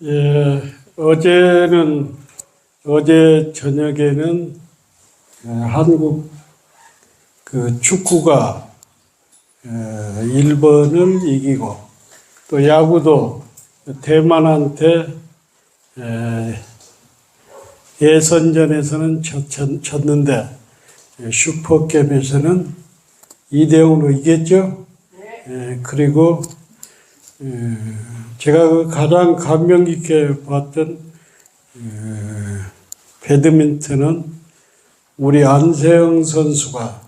예, 어제 저녁에는 한국 그 축구가 일본을 이기고 또 야구도 대만한테 예선전에서는 졌는데 슈퍼컵에서는 2대0으로 이겼죠. 그리고 제가 가장 감명 깊게 봤던 배드민턴은 우리 안세영 선수가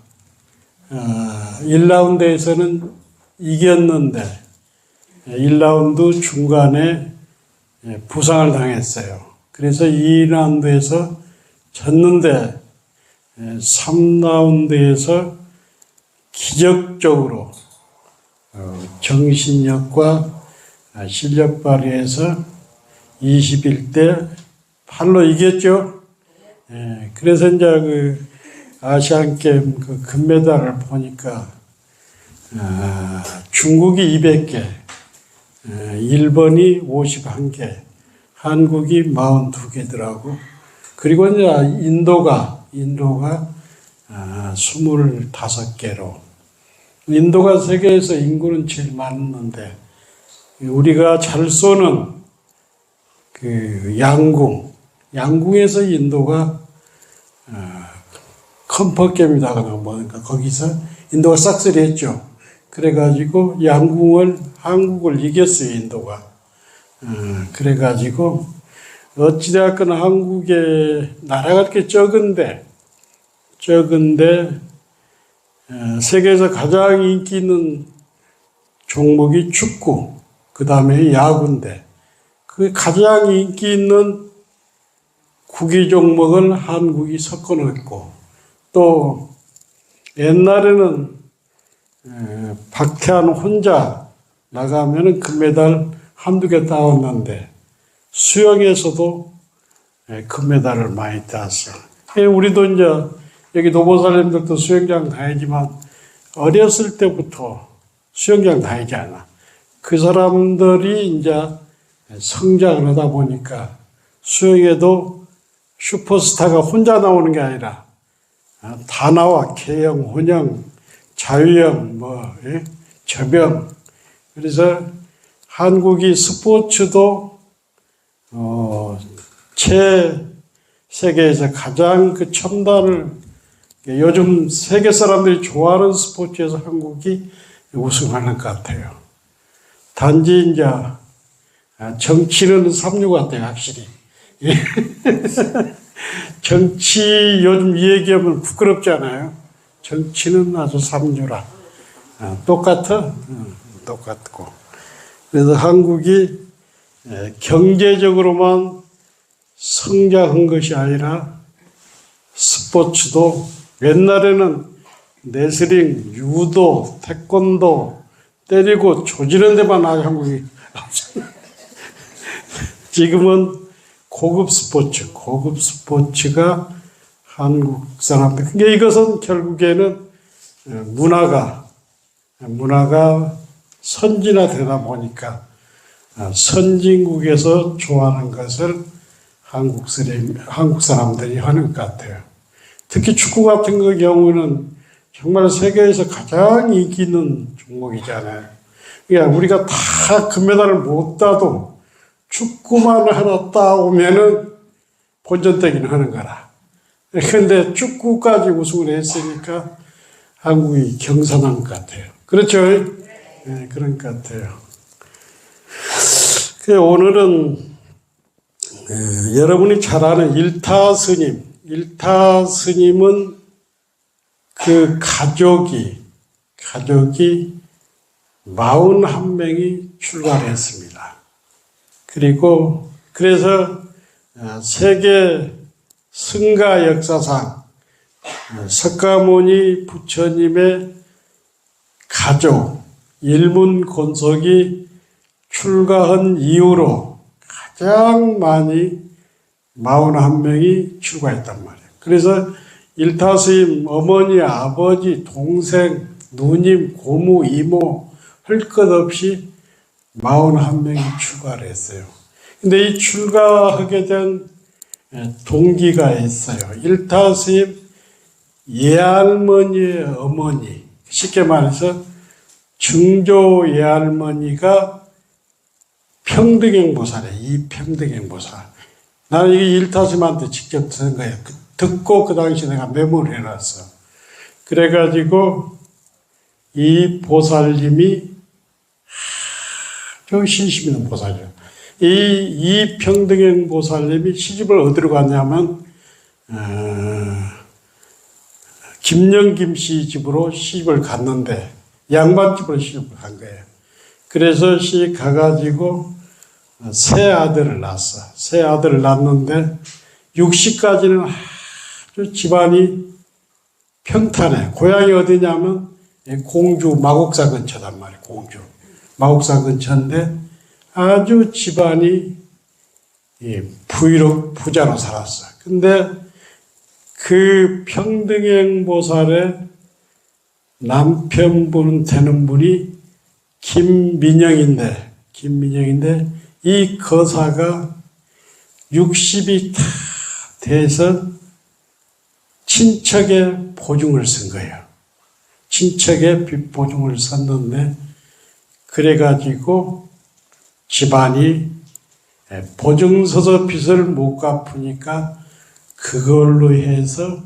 1라운드에서는 이겼는데 1라운드 중간에 부상을 당했어요. 그래서 2라운드에서 졌는데 3라운드에서 기적적으로 정신력과 실력 발휘해서 21대 8로 이겼죠. 그래서 이제 그 아시안게임 그 금메달을 보니까 중국이 200개, 일본이 51개, 한국이 42개더라고. 그리고 이제 인도가 25개로. 인도가 세계에서 인구는 제일 많은데 우리가 잘 쏘는 그 양궁에서 인도가 컴퍼게임이다가 뭐니까 거기서 인도가 싹쓸이했죠. 그래가지고 양궁을 한국을 이겼어요, 인도가. 그래가지고 어찌되었건 한국의 나라가 그렇게 적은데 세계에서 가장 인기 있는 종목이 축구, 그 다음에 야구인데 그 가장 인기 있는 구기 종목을 한국이 섞어 놓고 또 옛날에는 박태환 혼자 나가면은 금메달 한두 개 따왔는데 수영에서도 금메달을 많이 땄어. 우리도 이제 여기 노보살님들도 수영장 다니지만 어렸을 때부터 수영장 다니지 않아. 그 사람들이 이제 성장을 하다 보니까 수영에도 슈퍼스타가 혼자 나오는 게 아니라 다 나와. 개영, 혼영, 자유형, 저병. 그래서 한국이 스포츠도 세계에서 가장 그 첨단을 요즘 세계 사람들이 좋아하는 스포츠에서 한국이 우승하는 것 같아요. 단지 이제 정치는 삼류 같아요, 확실히. 정치 요즘 이 얘기하면 부끄럽잖아요. 정치는 아주 삼류라. 똑같아? 똑같고. 그래서 한국이 경제적으로만 성장한 것이 아니라 스포츠도 옛날에는 레슬링, 유도, 태권도 때리고 조지는 데만 한국이 지금은 고급 스포츠가 한국 사람들. 그러니까 이것은 결국에는 문화가 선진화되다 보니까 선진국에서 좋아하는 것을 한국 사람들이 하는 것 같아요. 특히 축구 같은 경우는 정말 세계에서 가장 인기 있는 종목이잖아요. 그러니까 우리가 다 금메달을 못 따도 축구만 하나 따오면은 본전되기는 하는 거라. 그런데 축구까지 우승을 했으니까 한국이 경선한 것 같아요. 그렇죠? 네, 그런 것 같아요. 오늘은 여러분이 잘 아는 일타 스님은 그 가족이 41명이 출가를 했습니다. 그래서 세계 승가 역사상 석가모니 부처님의 가족 일문곤속이 출가한 이후로 가장 많이 41명이 출가했단 말이에요. 그래서 일타스님 어머니, 아버지, 동생, 누님, 고모, 이모 할 것 없이 41명이 출가를 했어요. 근데 이 출가하게 된 동기가 있어요. 일타 스님 예할머니의 어머니, 쉽게 말해서 증조 예할머니가 평등행보살이에요. 이 평등행보살. 나는 이게 일타스님한테 직접 들은 거예요. 듣고 그 당시 내가 메모를 해놨어. 그래가지고 이 보살님이 아주 신심 있는 보살이에요. 이 평등행 보살님이 시집을 어디로 갔냐면 김영김 씨 집으로 시집을 갔는데 양반집으로 시집을 간 거예요. 그래서 시 가가지고 새 아들을 낳았어. 새 아들을 낳았는데 60까지는 아주 집안이 평탄해. 고향이 어디냐면 공주 마곡사 근처단 말이에요. 공주 마곡사 근처인데 아주 집안이 부자로 살았어. 근데 그 평등행 보살의 남편분 되는 분이 김민영인데 이 거사가 60이 다 돼서 친척의 보증을 쓴 거예요. 친척의 빚보증을 썼는데 그래가지고 집안이 보증서서 빚을 못 갚으니까 그걸로 해서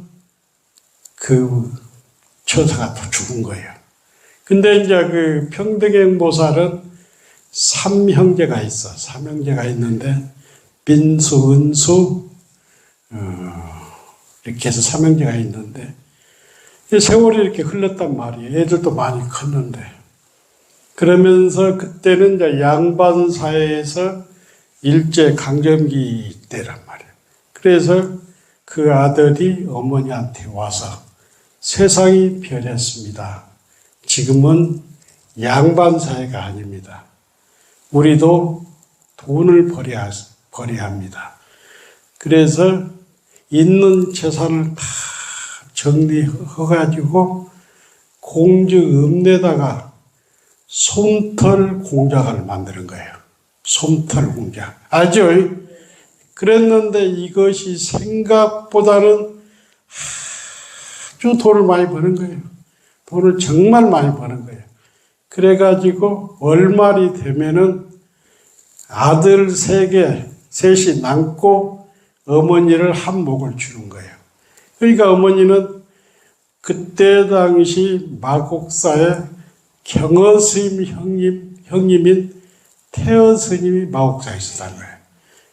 그 처사가 또 죽은 거예요. 근데 이제 그 평등행 보살은 삼형제가 있어. 삼형제가 있는데 민수, 은수 이렇게 해서 삼형제가 있는데 세월이 이렇게 흘렀단 말이에요. 애들도 많이 컸는데 그러면서 그때는 이제 양반 사회에서 일제 강점기 때란 말이에요. 그래서 그 아들이 어머니한테 와서 세상이 변했습니다. 지금은 양반 사회가 아닙니다. 우리도 돈을 벌여야 합니다. 그래서 있는 재산을 다 정리해가지고 공주 읍내다가 솜털 공작을 만드는 거예요. 솜털 공작. 알죠? 그랬는데 이것이 생각보다는 아주 돈을 많이 버는 거예요. 돈을 정말 많이 버는 거예요. 그래가지고 월말이 되면은 아들 셋이 낳고 어머니를 한 목을 주는 거예요. 그러니까 어머니는 그때 당시 마곡사의 경어 스님 형님인 태어 스님이 마곡사에 있었다는 거예요.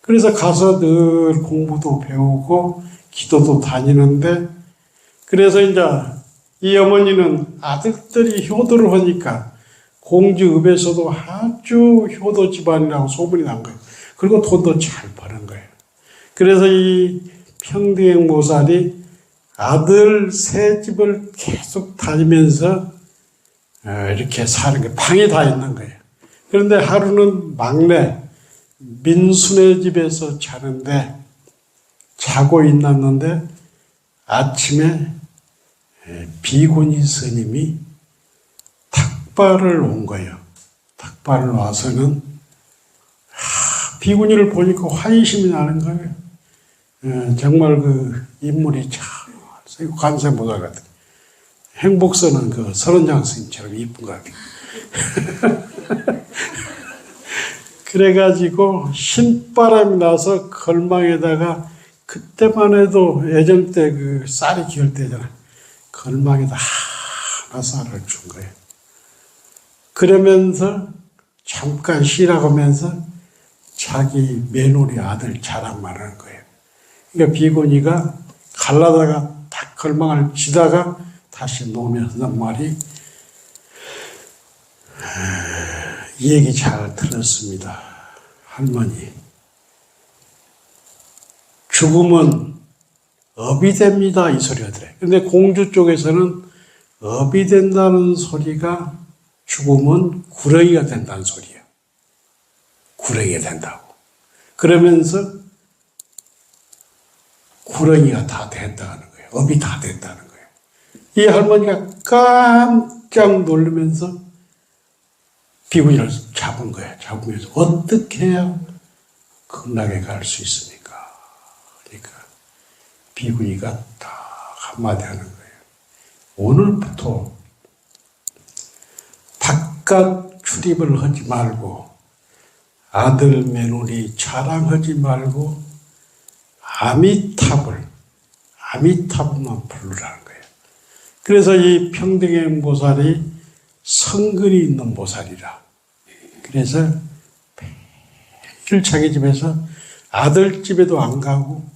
그래서 가서 늘 공부도 배우고 기도도 다니는데 그래서 이제 이 어머니는 아들들이 효도를 하니까 공주읍에서도 아주 효도 집안이라고 소문이 난 거예요. 그리고 돈도 잘 버는 거예요. 그래서 이 평등행 보살이 아들 세 집을 계속 다니면서 이렇게 사는 게 방이 다 있는 거예요. 그런데 하루는 막내 민순의 집에서 자고 있었는데 아침에 비구니 스님이 탁발을 온 거예요. 탁발을 와서는 비구니를 보니까 환심이 나는 거예요. 정말 그 인물이 참 관세모사 같은 행복선은 그 설원장 스님처럼 이쁜 것 같아요. 그래가지고 신바람이 나서 걸망에다가 그때만 해도 예전 때 그 쌀이 기울 때잖아. 걸망에다 하나 쌀을 준 거예요. 그러면서 잠깐 쉬라고 하면서 자기 며느리 아들 자랑만 하는 거예요. 그러니까 비구니가 갈라다가 딱 걸망을 지다가 다시 놓으면서 한 말이 이 얘기 잘 들었습니다. 할머니. 죽음은 업이 됩니다. 이 소리가 들어요. 근데 공주 쪽에서는 업이 된다는 소리가 죽음은 구렁이가 된다는 소리예요. 구렁이가 된다고. 그러면서 구렁이가 다 됐다는 거예요. 업이 다 됐다는 거예요. 이 할머니가 깜짝 놀라면서 비구니를 잡은 거예요. 잡으면서 어떻게 해야 극락에 갈 수 있습니까? 그러니까 비구니가 딱 한마디 하는 거예요. 오늘부터 바깥 출입을 하지 말고 아들 며느리 자랑하지 말고 아미타불만 부르라는 거예요. 그래서 이 평등행 보살이 성근이 있는 보살이라. 그래서 매일 자기 집에서 아들 집에도 안 가고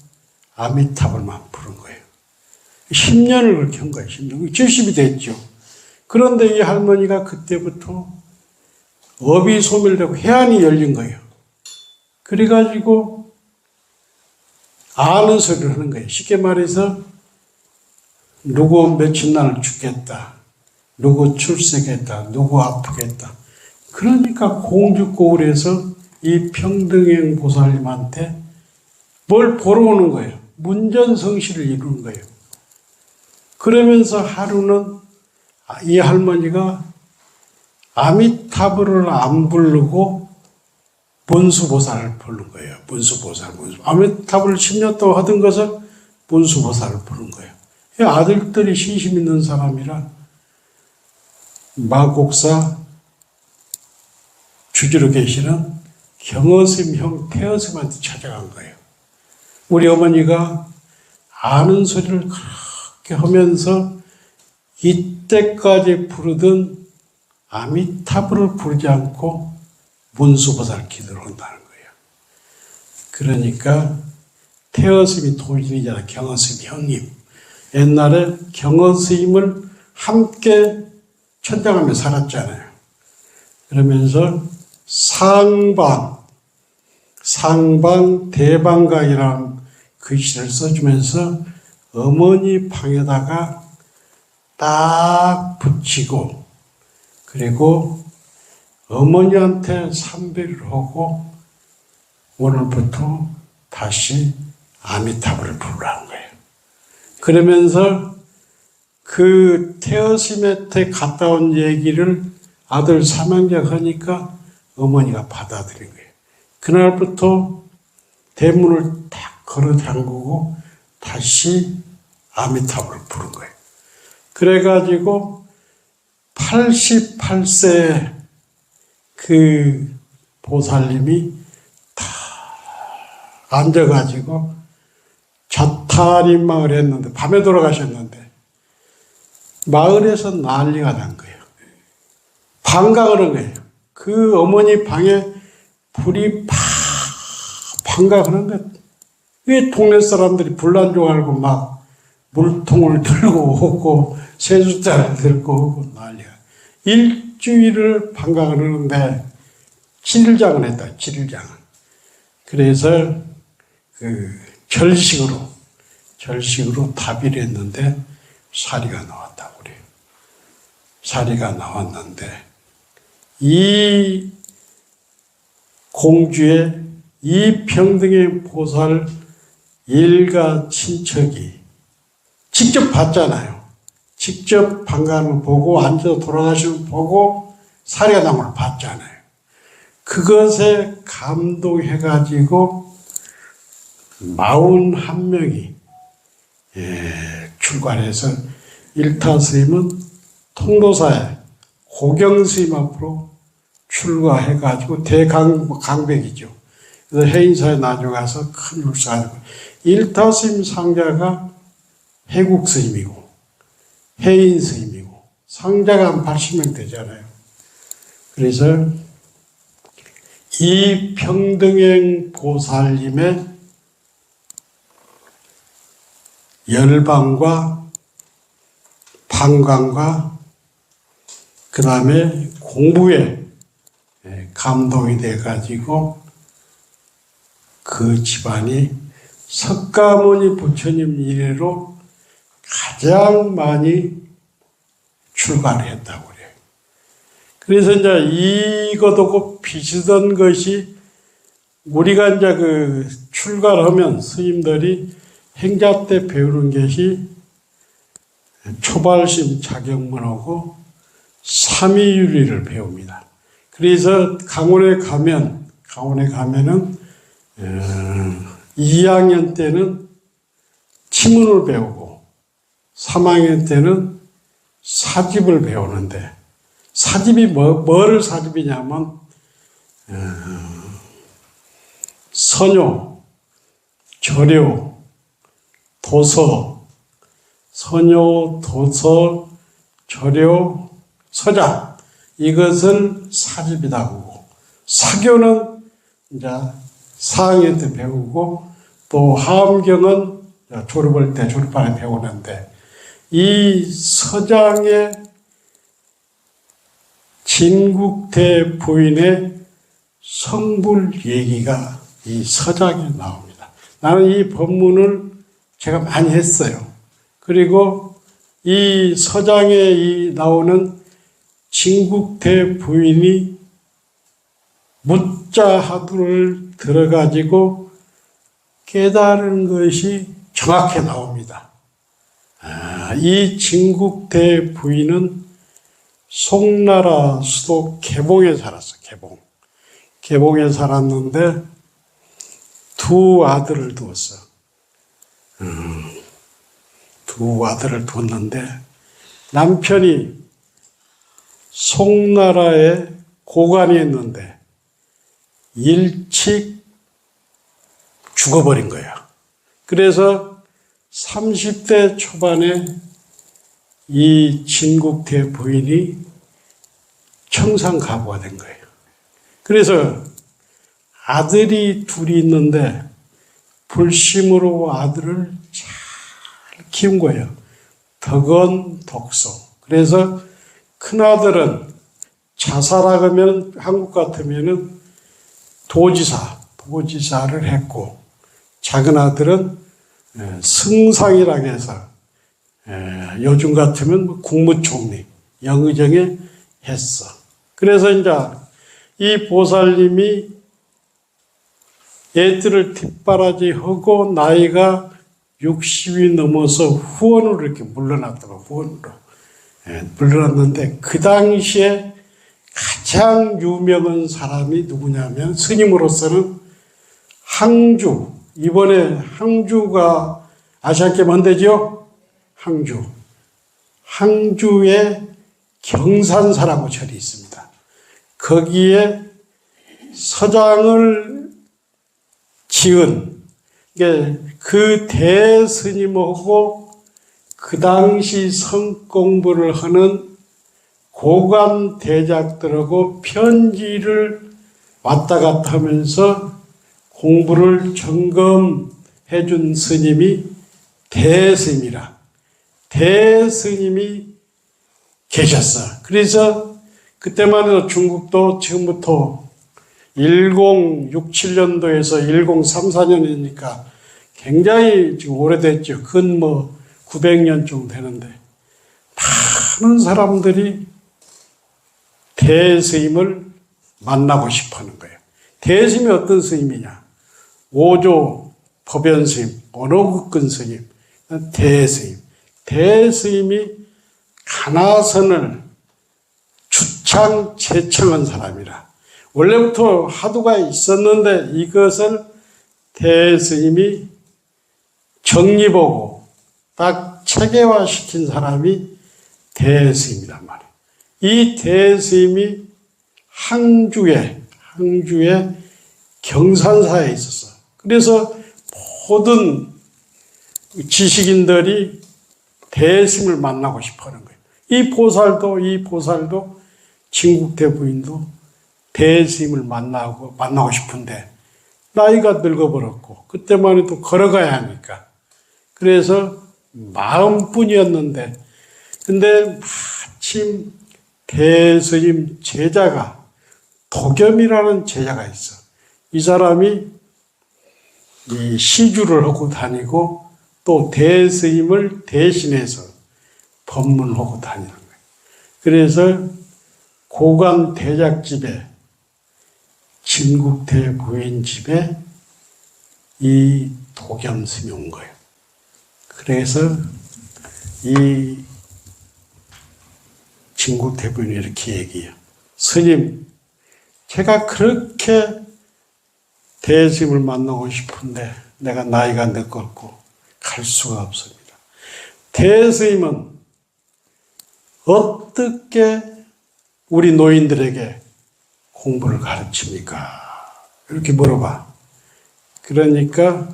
아미타불만 부른 거예요. 10년을 그렇게 한 거예요. 10년. 70이 됐죠. 그런데 이 할머니가 그때부터 업이 소멸되고 해안이 열린 거예요. 그래가지고 아는 소리를 하는 거예요. 쉽게 말해서 누구 며칠 날 죽겠다. 누구 출세겠다. 누구 아프겠다. 그러니까 공주고을에서 이 평등행 보살님한테 뭘 보러 오는 거예요. 문전성시를 이루는 거예요. 그러면서 하루는 이 할머니가 아미타불을 안 부르고 문수보살을 부른 거예요. 문수보살. 아미타불을 10년 동안 하던 것을 문수보살을 부른 거예요. 아들들이 신심 있는 사람이라 마곡사 주지로 계시는 경허스님 형 태허스님한테 찾아간 거예요. 우리 어머니가 아는 소리를 그렇게 하면서 이때까지 부르던 아미타불을 부르지 않고 문수보살 기도를 한다는 거예요. 그러니까 태허스님이 도인이잖아요. 경허스님 형님. 옛날에 경허스님을 함께 천장하며 살았잖아요. 그러면서 상방 대방각이라는 글씨를 써주면서 어머니 방에다가 딱 붙이고 그리고 어머니한테 삼배를 하고 오늘부터 다시 아미타불을 부르라는 거예요. 그러면서 그 태허스님한테 갔다 온 얘기를 아들 삼형제가 하니까 어머니가 받아들인 거예요. 그날부터 대문을 딱 걸어 잠그고 다시 아미타불을 부른 거예요. 그래가지고 88세 그 보살님이 다 앉아가지고 자타림 했는데 밤에 돌아가셨는데 마을에서 난리가 난 거예요. 반각을 한 거예요. 그 어머니 방에 불이 반각을 한 거예요. 왜 동네 사람들이 불난 줄 알고 막 물통을 들고 오고 세숫자를 들고 오고 난리가. 일주일을 반각을 하는데 7일장을 했다. 7일장을. 그래서 그 절식으로 답의를 했는데 사리가 나왔다고 그래요. 사리가 나왔는데 이 공주의 이 평등의 보살 일가 친척이 직접 봤잖아요. 직접 반가를 보고 앉아서 돌아가시는 보고 사리가 나온 걸 봤잖아요. 그것에 감동해가지고 41명이 출발해서 일타스님은 통도사에 고경스님 앞으로 출가해가지고 대강백이죠. 그래서 해인사에 나중가서 큰 울사가 되고 일타스님 상자가 해국스님이고 해인스님이고 상자가 한 80명 되잖아요. 그래서 이 평등행 보살님의 열방과 방광과 그 다음에 공부에 감동이 돼가지고 그 집안이 석가모니 부처님 이래로 가장 많이 출가를 했다고 그래요. 그래서 이제 이것하고 비슷한 것이 우리가 이제 그 출가를 하면 스님들이 행자 때 배우는 것이 초발심 자격문하고 삼위윤리를 배웁니다. 그래서 강원에 가면은 2학년 때는 치문을 배우고 3학년 때는 사집을 배우는데, 사집이 뭐를 사집이냐면 선요, 절요, 도서, 선요, 도서, 절요, 서자, 이것을 사집이라고. 사교는 이제 4학년 때 배우고, 또 하엄경은 졸업할 때, 졸업반에 배우는데, 이 서장의 진국대 부인의 성불 얘기가 이 서장에 나옵니다. 나는 이 법문을 제가 많이 했어요. 그리고 이 서장에 나오는 진국대 부인이 묻자하두를 들어가지고 깨달은 것이 정확히 나옵니다. 이 진국대 부인은 송나라 수도 개봉에 살았어. 개봉에 살았는데 두 아들을 두었어. 두 아들을 두었는데 남편이 송나라에 고관이 있는데 일찍 죽어버린 거야. 그래서 30대 초반에 이 진국대 부인이 청산가부가 된 거예요. 그래서 아들이 둘이 있는데 불심으로 아들을 잘 키운 거예요. 덕언 독소. 그래서 큰아들은 자살하면 한국 같으면은 도지사를 했고, 작은 아들은 승상이라고 해서 요즘 같으면 국무총리, 영의정에 했어. 그래서 이제 이 보살님이 애들을 뒷바라지하고 나이가 60이 넘어서 후원으로 이렇게 물러났더라고, 후원으로. 물러났는데 그 당시에 가장 유명한 사람이 누구냐면 스님으로서는 항주, 이번에 항주가 아시아게 뭔데죠? 항주에 경산사라고 절이 있습니다. 거기에 서장을 지은 그 대스님하고 그 당시 성공부를 하는 고관 대작들하고 편지를 왔다 갔다 하면서 공부를 점검해 준 스님이 대스님이라. 대스님이 계셨어. 그래서 그때만 해도 중국도 지금부터 1067년도에서 1034년이니까 굉장히 지금 오래됐죠. 근 900년 정도 되는데 많은 사람들이 대스님을 만나고 싶어 하는 거예요. 대스님이 어떤 스님이냐? 오조 법연스님, 언어국근 스님, 대스님. 대스님이 가나선을 제청한 사람이라. 원래부터 화두가 있었는데 이것을 대스님이 정리보고 딱 체계화시킨 사람이 대스님이란 말이에요. 이 대스님이 항주에 경산사에 있었어. 그래서 모든 지식인들이 대스님을 만나고 싶어 하는 거예요. 이 보살도 진국대 부인도 대스님을 만나고 싶은데 나이가 늙어버렸고 그때만 해도 걸어가야 하니까 그래서 마음뿐이었는데 근데 마침 대스님 제자가 도겸이라는 제자가 있어. 이 사람이 이 시주를 하고 다니고 또 대스님을 대신해서 법문하고 다니는 거예요. 그래서 고관 대작집에 진국대 부인 집에 이 도겸스님이 온 거예요. 그래서 이 진국대 부인이 이렇게 얘기해요. 스님, 제가 그렇게 대스님을 만나고 싶은데 내가 나이가 늙었고 갈 수가 없습니다. 대스님은 어떻게 우리 노인들에게 공부를 가르칩니까? 이렇게 물어봐. 그러니까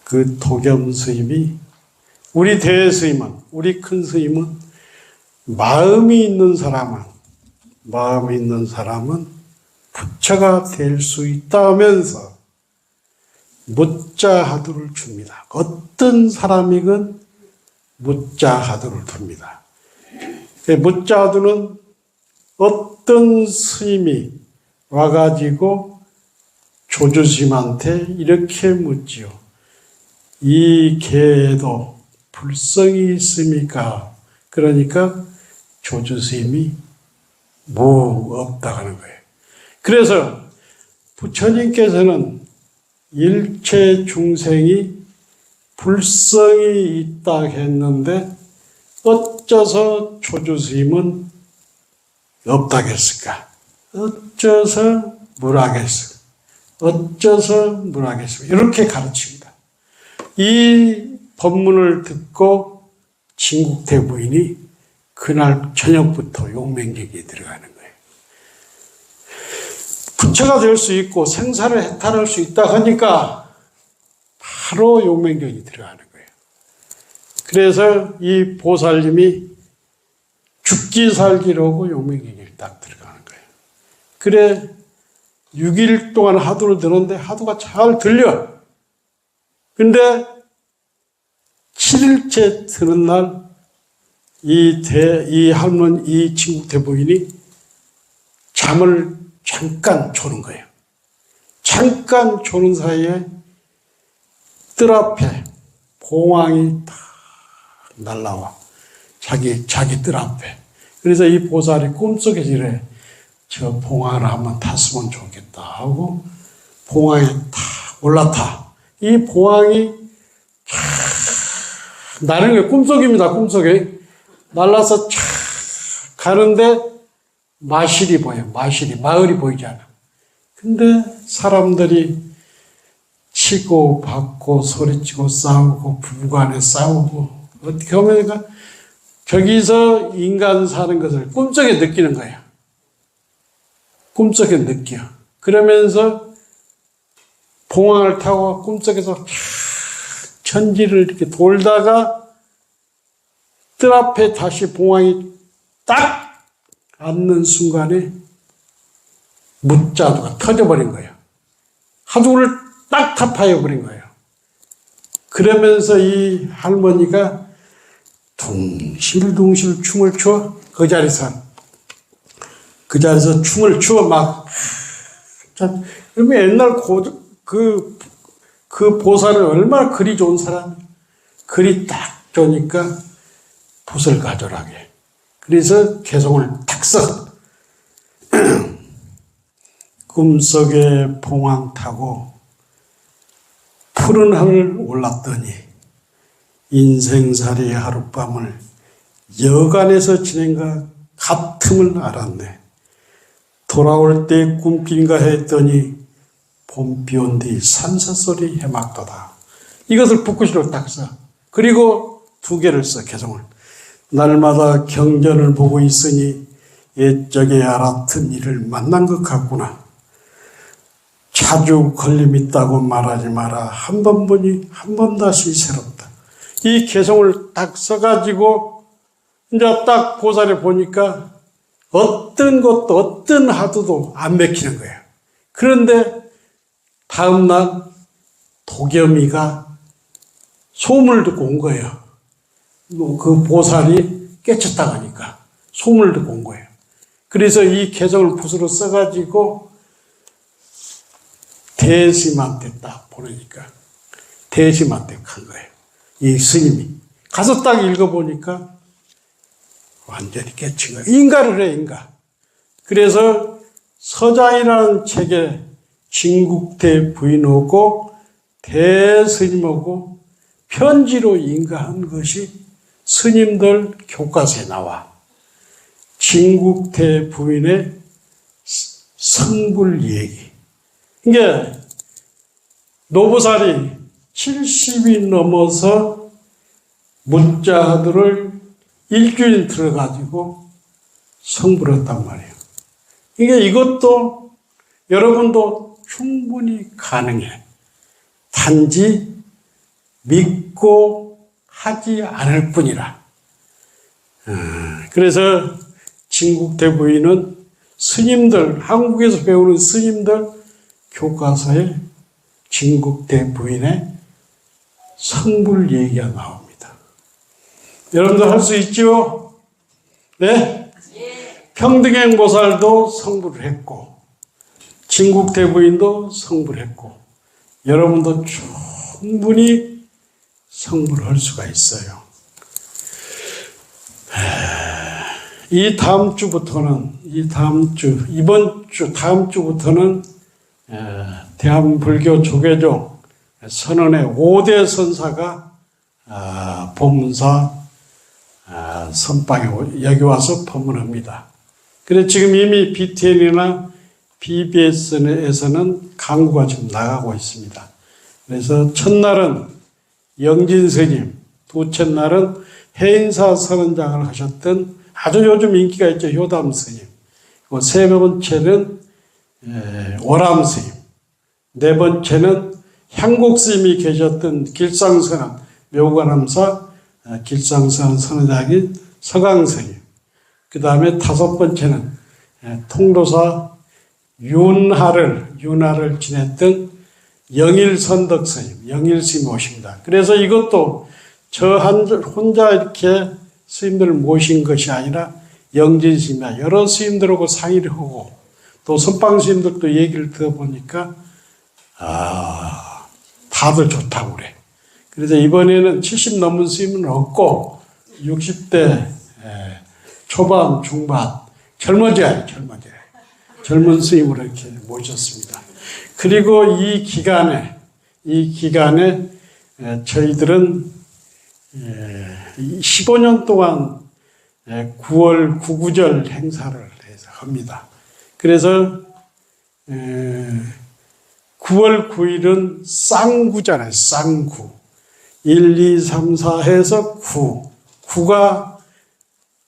그 도겸 스님이 우리 대스님은, 우리 큰 스님은 마음이 있는 사람은 부처가 될 수 있다 하면서 무자하두를 줍니다. 어떤 사람이건 무자하두를 둡니다. 무자하두는 어떤 스님이 와가지고 조주스님한테 이렇게 묻지요. 이 개에도 불성이 있습니까? 그러니까 조주스님이 없다 하는 거예요. 그래서 부처님께서는 일체 중생이 불성이 있다 했는데 어째서 조주스님은 없다겠을까? 어째서 물하겠을까? 어째서 물하겠을까? 이렇게 가르칩니다. 이 법문을 듣고 진국대 부인이 그날 저녁부터 용맹경에 들어가는 거예요. 부처가 될 수 있고 생사를 해탈할 수 있다 하니까 바로 용맹경에 들어가는 거예요. 그래서 이 보살님이 죽기 살기로고 용맹경에 딱 들어가는 거예요. 그래 6일 동안 하두를 드는데 하두가 잘 들려. 근데 7일째 드는 날 이 할머니, 이 진국대 부인이 잠을 잠깐 조는 거예요. 잠깐 조는 사이에 뜰 앞에 봉황이 딱 날라와. 자기 뜰 앞에. 그래서 이 보살이 꿈속에 이래, 저 봉황을 한번 탔으면 좋겠다 하고 봉황에 탁 올라타. 이 봉황이 촥 나는 게 꿈속입니다. 꿈속에. 날라서 촥 가는데 마실이 보여. 마을이 보이지 않아. 근데 사람들이 치고 받고 소리치고 싸우고 부부간에 싸우고 어떻게 하면 저기서 인간 사는 것을 꿈속에 느끼는 거예요. 꿈속에 느껴. 그러면서 봉황을 타고 꿈속에서 천지를 이렇게 돌다가 뜰 앞에 다시 봉황이 딱 앉는 순간에 무자두가 터져버린 거예요. 하두를 딱 타파해버린 거예요. 그러면서 이 할머니가 둥실둥실 춤을 추어 그 자리에서 춤을 추어 막 그러면 옛날 그 보살은 얼마나 글이 좋은 사람이에요. 글이 딱 좋으니까 붓을 가져라게. 그래서 개성을 탁 써. 꿈속에 봉황 타고 푸른 하늘 올랐더니 인생살이 하룻밤을 여간에서 지낸가 같음을 알았네. 돌아올 때 꿈길인가 했더니 봄비 온 뒤 산사소리 해막도다. 이것을 붓글씨로 딱 써. 그리고 2개를 써, 개성을. 날마다 경전을 보고 있으니 옛적에 알았던 일을 만난 것 같구나. 자주 걸림 있다고 말하지 마라. 한 번 보니 한 번 다시 새롭다. 이 개성을 딱 써가지고 이제 딱 보살에 보니까 어떤 것도 어떤 하두도 안 맥히는 거예요. 그런데 다음날 도겸이가 소문을 듣고 온 거예요. 그 보살이 깨쳤다고 하니까 소문을 듣고 온 거예요. 그래서 이 개성을 붓으로 써가지고 대스님한테 딱 보내니까 대스님한테 간 거예요. 이 스님이. 가서 딱 읽어보니까 완전히 깨친 거예요. 인가를 해, 인가. 그래서 서장이라는 책에 진국대 부인하고 대스님하고 편지로 인가한 것이 스님들 교과서에 나와. 진국대 부인의 성불 얘기. 이게 노부살이 70이 넘어서 문자들을 일주일 들어가지고 성불을 했단 말이에요. 이것도 여러분도 충분히 가능해. 단지 믿고 하지 않을 뿐이라. 그래서 진국대부인은 스님들, 한국에서 배우는 스님들 교과서에 진국대부인의 성불 얘기가 나옵니다. 여러분도 할 수 있죠? 네? 평등행보살도 성불을 했고, 진국대부인도 성불을 했고, 여러분도 충분히 성불을 할 수가 있어요. 다음 주부터는 대한불교 조계종 선언의 5대 선사가 법문사 선방에 여기 와서 법문합니다. 그래서 지금 이미 BTN이나 BBS에서는 강구가 지금 나가고 있습니다. 그래서 첫날은 영진 스님, 두째 날은 해인사 선언장을 하셨던 아주 요즘 인기가 있죠. 효담 스님. 세 번째는 오람 스님. 네 번째는 향국 스님이 계셨던 길상선언, 묘관암사 길상선언 선언장인 서강 스님. 그 다음에 다섯 번째는 통도사 윤하를 지냈던 영일선덕 스님, 영일 스님 오십니다. 그래서 이것도 저 혼자 이렇게 스님들을 모신 것이 아니라 영진 스님이나 여러 스님들하고 상의를 하고 또 선방 스님들도 얘기를 들어보니까 다들 좋다고 그래. 그래서 이번에는 70 넘은 스님은 없고 60대 초반, 중반, 젊은 스님으로 이렇게 모셨습니다. 그리고 이 기간에 저희들은 15년 동안 9월 구구절 행사를 해서 합니다. 그래서 9월 9일은 쌍구잖아요. 쌍구. 1, 2, 3, 4 해서 9. 9가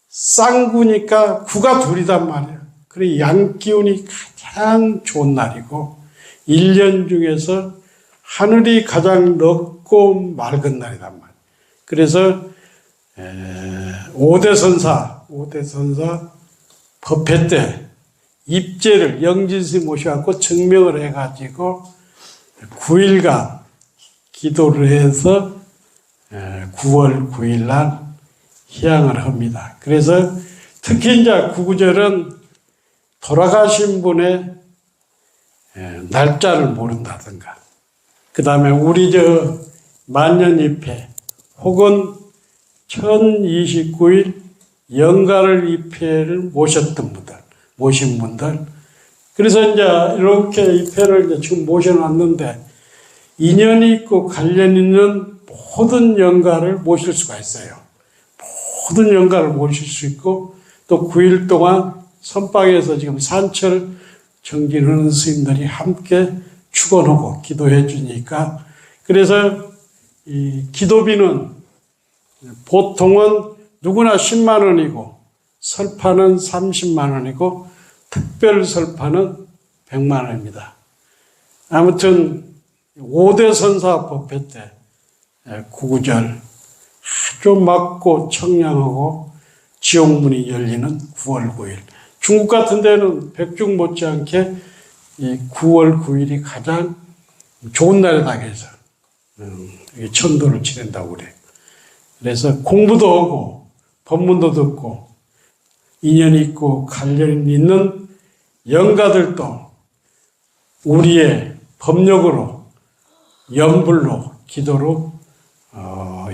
쌍구니까 9가 둘이단 말이에요. 그래 양기운이 가장 좋은 날이고 1년 중에서 하늘이 가장 넓고 맑은 날이란 말이에요. 그래서 5대 선사 법회 때 입제를 영진스님 모셔갖고 증명을 해가지고 9일간 기도를 해서 9월 9일 날 희양을 합니다. 그래서 특히 이제 구구절은 돌아가신 분의 날짜를 모른다든가, 그 다음에 우리 만년입회 혹은 1029일 영가를 입회를 모신 분들. 그래서 이제 이렇게 입회를 이제 지금 모셔놨는데 인연이 있고 관련 있는 모든 영가를 모실 수가 있어요. 모든 영가를 모실 수 있고 또 9일 동안 선방에서 지금 산철 정진하는 스님들이 함께 축원하고 기도해 주니까, 그래서 이 기도비는 보통은 누구나 10만 원이고 설파는 30만 원이고 특별 설파는 100만 원입니다. 아무튼 5대 선사 법회 때 구구절 아주 맑고 청량하고 지옥문이 열리는 9월 9일. 중국 같은 데는 백중 못지않게 이 9월 9일이 가장 좋은 날이다 해서 천도를 지낸다고 그래요. 그래서 공부도 하고 법문도 듣고 인연이 있고 관련이 있는 영가들도 우리의 법력으로 연불로 기도로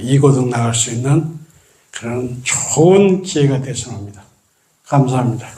이고등 나갈 수 있는 그런 좋은 기회가 되었습니다. 감사합니다.